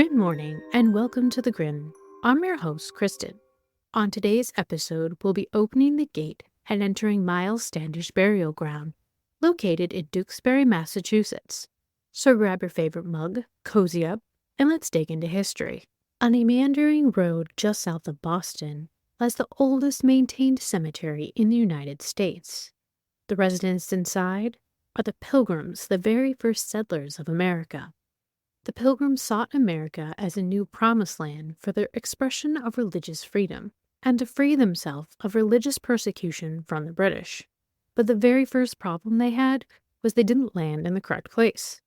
Good morning and welcome to the Grim. I'm your host, Kristen. On today's episode, we'll be opening the gate and entering Myles Standish Burial Ground, located in Duxbury, Massachusetts. So grab your favorite mug, cozy up, and let's dig into history. On a meandering road just south of Boston lies the oldest maintained cemetery in the United States. The residents inside are the Pilgrims, the very first settlers of America. The Pilgrims sought America as a new promised land for their expression of religious freedom and to free themselves of religious persecution from the British. But the very first problem they had was they didn't land in the correct place.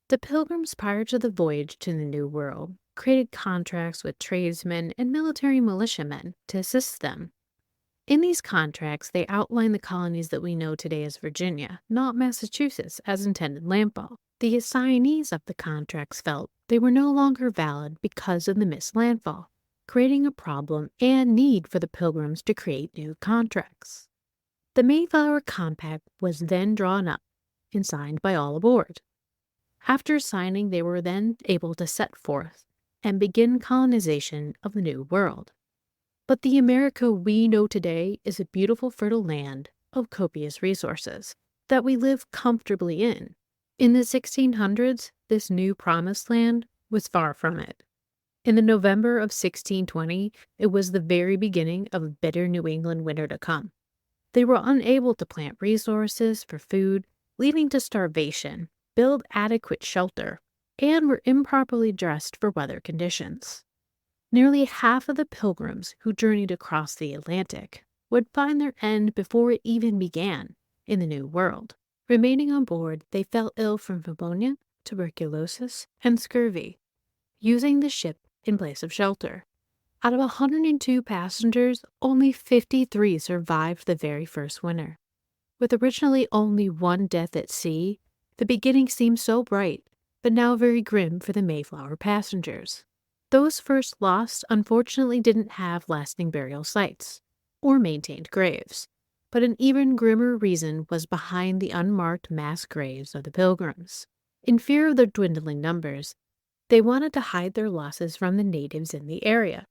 The Pilgrims, prior to the voyage to the New World, created contracts with tradesmen and military militiamen to assist them. In these contracts, they outlined the colonies that we know today as Virginia, not Massachusetts, as intended landfall. The assignees of the contracts felt they were no longer valid because of the missed landfall, creating a problem and need for the Pilgrims to create new contracts. The Mayflower Compact was then drawn up and signed by all aboard. After signing, they were then able to set forth and begin colonization of the New World. But the America we know today is a beautiful, fertile land of copious resources that we live comfortably in. In the 1600s, this new promised land was far from it. In the November of 1620, it was the very beginning of a bitter New England winter to come. They were unable to plant resources for food, leading to starvation, build adequate shelter, and were improperly dressed for weather conditions. Nearly half of the Pilgrims who journeyed across the Atlantic would find their end before it even began in the New World. Remaining on board, they fell ill from pneumonia, tuberculosis, and scurvy, using the ship in place of shelter. Out of 102 passengers, only 53 survived the very first winter. With originally only one death at sea, the beginning seemed so bright, but now very grim for the Mayflower passengers. Those first lost unfortunately didn't have lasting burial sites or maintained graves, but an even grimmer reason was behind the unmarked mass graves of the Pilgrims. In fear of their dwindling numbers, they wanted to hide their losses from the natives in the area.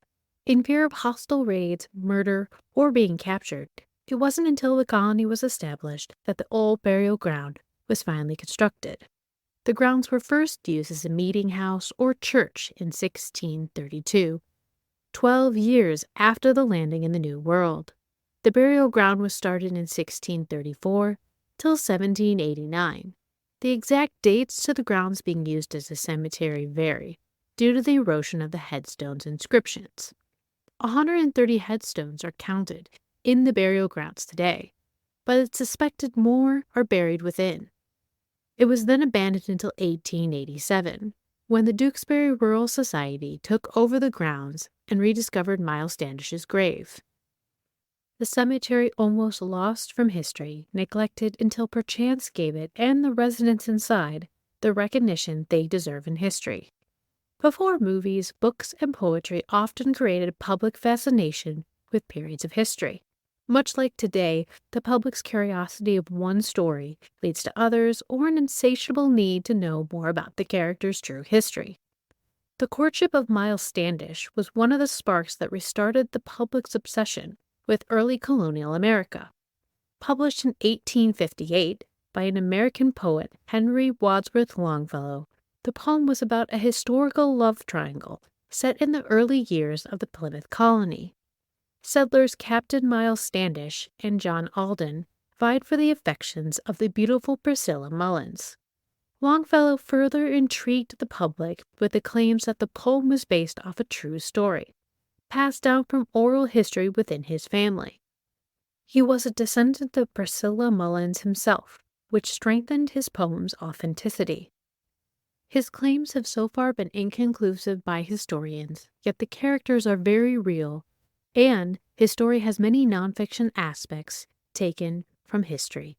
In fear of hostile raids, murder, or being captured, it wasn't until the colony was established that the old burial ground was finally constructed. The grounds were first used as a meeting house or church in 1632, 12 years after the landing in the New World. The burial ground was started in 1634 till 1789. The exact dates to the grounds being used as a cemetery vary due to the erosion of the headstones inscriptions. 130 headstones are counted in the burial grounds today, but it's suspected more are buried within. It was then abandoned until 1887, when the Duxbury Rural Society took over the grounds and rediscovered Myles Standish's grave. The cemetery, almost lost from history, neglected until perchance gave it and the residents inside the recognition they deserve in history. Before movies, books, and poetry often created a public fascination with periods of history. Much like today, the public's curiosity of one story leads to others or an insatiable need to know more about the character's true history. The courtship of Myles Standish was one of the sparks that restarted the public's obsession with early colonial America. Published in 1858 by an American poet, Henry Wadsworth Longfellow, the poem was about a historical love triangle set in the early years of the Plymouth colony. Settlers Captain Myles Standish and John Alden vied for the affections of the beautiful Priscilla Mullins. Longfellow further intrigued the public with the claims that the poem was based off a true story, passed down from oral history within his family. He was a descendant of Priscilla Mullins himself, which strengthened his poem's authenticity. His claims have so far been inconclusive by historians, yet the characters are very real, and his story has many nonfiction aspects taken from history.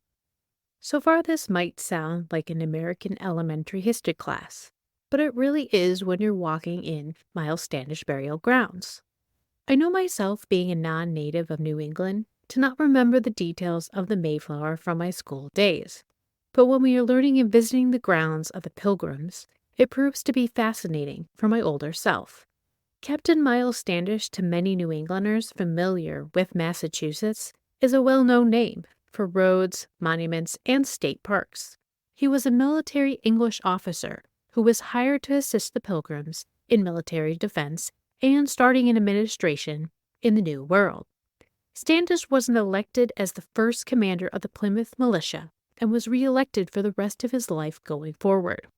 So far, this might sound like an American elementary history class, but it really is when you're walking in Myles Standish Burial Grounds. I know myself, being a non-native of New England, to not remember the details of the Mayflower from my school days. But when we are learning and visiting the grounds of the Pilgrims, It proves to be fascinating for my older self. Captain Myles Standish, to many New Englanders familiar with Massachusetts, is a well-known name for roads, monuments, and state parks. He was a military English officer who was hired to assist the Pilgrims in military defense and starting an administration in the New World. Standish was elected as the first commander of the Plymouth militia and was re-elected for the rest of his life going forward.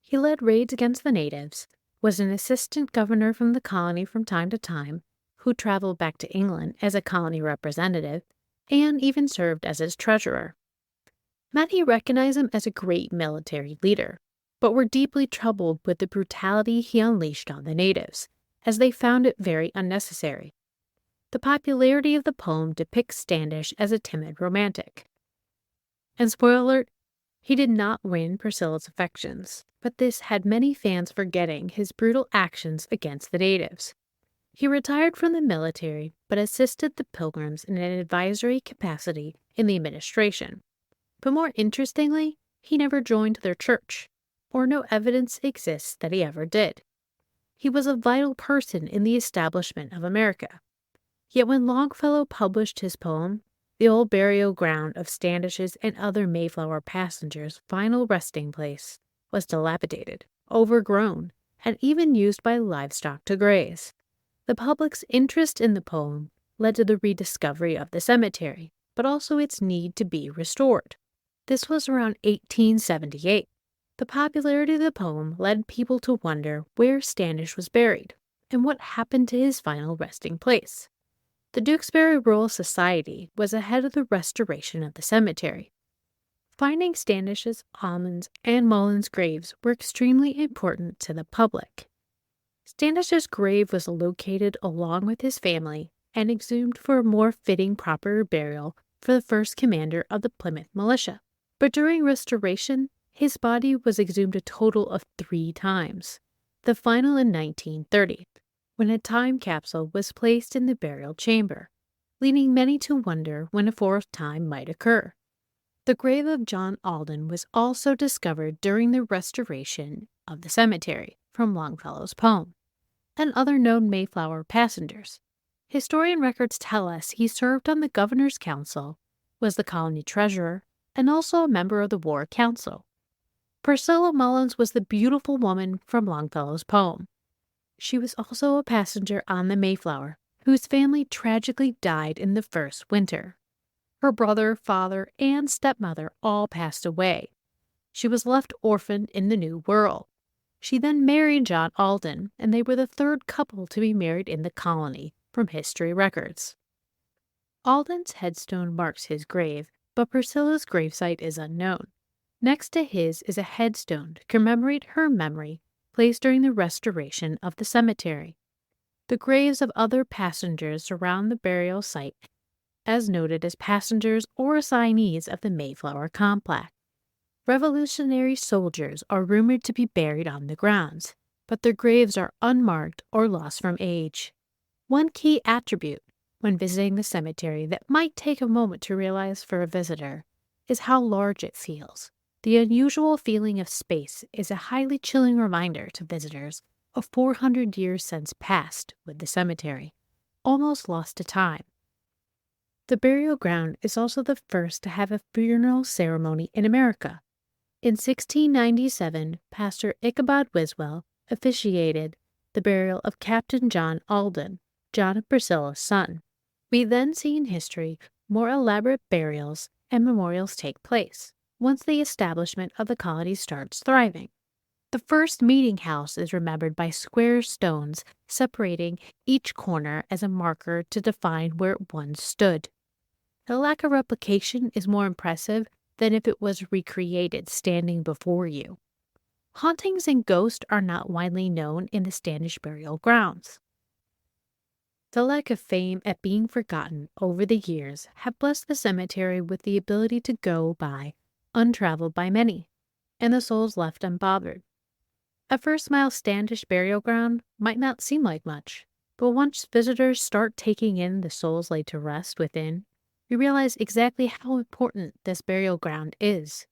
He led raids against the natives, was an assistant governor from the colony from time to time, who traveled back to England as a colony representative, and even served as its treasurer. Many recognize him as a great military leader, but were deeply troubled with the brutality he unleashed on the natives, as they found it very unnecessary. The popularity of the poem depicts Standish as a timid romantic. And spoiler alert, he did not win Priscilla's affections, but this had many fans forgetting his brutal actions against the natives. He retired from the military, but assisted the Pilgrims in an advisory capacity in the administration. But more interestingly, he never joined their church, or no evidence exists that he ever did. He was a vital person in the establishment of America. Yet when Longfellow published his poem, the old burial ground of Standish's and other Mayflower passengers' final resting place was dilapidated, overgrown, and even used by livestock to graze. The public's interest in the poem led to the rediscovery of the cemetery, but also its need to be restored. This was around 1878. The popularity of the poem led people to wonder where Standish was buried and what happened to his final resting place. The Duxbury Royal Society was ahead of the restoration of the cemetery. Finding Standish's, Almond's, and Mullen's graves were extremely important to the public. Standish's grave was located along with his family and exhumed for a more fitting proper burial for the first commander of the Plymouth militia. But during restoration, his body was exhumed a total of 3 times, the final in 1930. When a time capsule was placed in the burial chamber, leading many to wonder when a 4th time might occur. The grave of John Alden was also discovered during the restoration of the cemetery from Longfellow's poem, and other known Mayflower passengers. Historian records tell us he served on the Governor's Council, was the colony treasurer, and also a member of the War Council. Priscilla Mullins was the beautiful woman from Longfellow's poem. She was also a passenger on the Mayflower, whose family tragically died in the first winter. Her brother, father, and stepmother all passed away. She was left orphaned in the New World. She then married John Alden, and they were the 3rd couple to be married in the colony, from history records. Alden's headstone marks his grave, but Priscilla's gravesite is unknown. Next to his is a headstone to commemorate her memory, placed during the restoration of the cemetery. The graves of other passengers surround the burial site, as noted as passengers or assignees of the Mayflower complex. Revolutionary soldiers are rumored to be buried on the grounds, but their graves are unmarked or lost from age. One key attribute when visiting the cemetery that might take a moment to realize for a visitor is how large it feels. The unusual feeling of space is a highly chilling reminder to visitors of 400 years since passed with the cemetery, almost lost to time. The burial ground is also the first to have a funeral ceremony in America. In 1697, Pastor Ichabod Wiswell officiated the burial of Captain John Alden, John and Priscilla's son. We then see in history more elaborate burials and memorials take place once the establishment of the colony starts thriving. The first meeting house is remembered by square stones separating each corner as a marker to define where it once stood. The lack of replication is more impressive than if it was recreated standing before you. Hauntings and ghosts are not widely known in the Standish burial grounds. The lack of fame at being forgotten over the years have blessed the cemetery with the ability to go by untraveled by many, and the souls left unbothered. At first, Myles Standish Burial Ground might not seem like much, but once visitors start taking in the souls laid to rest within, we realize exactly how important this burial ground is.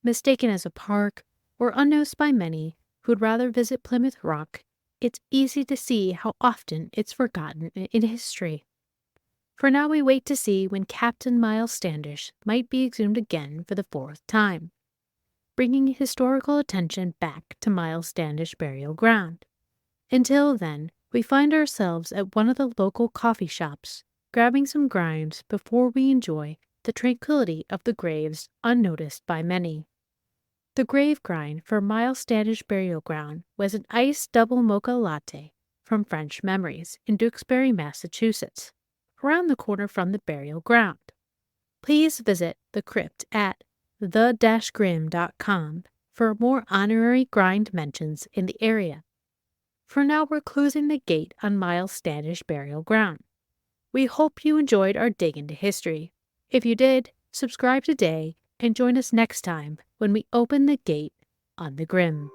Mistaken as a park, or unnoticed by many, who'd rather visit Plymouth Rock, it's easy to see how often it's forgotten in history. For now we wait to see when Captain Myles Standish might be exhumed again for the 4th time, bringing historical attention back to Myles Standish Burial Ground. Until then, we find ourselves at one of the local coffee shops, grabbing some grinds before we enjoy the tranquility of the graves unnoticed by many. The grave grind for Myles Standish Burial Ground was an iced double mocha latte from French Memories in Duxbury, Massachusetts, around the corner from the burial ground. Please visit the crypt at the-grim.com for more honorary grind mentions in the area. For now, we're closing the gate on Myles Standish Burial Ground. We hope you enjoyed our dig into history. If you did, subscribe today and join us next time when we open the gate on the Grim.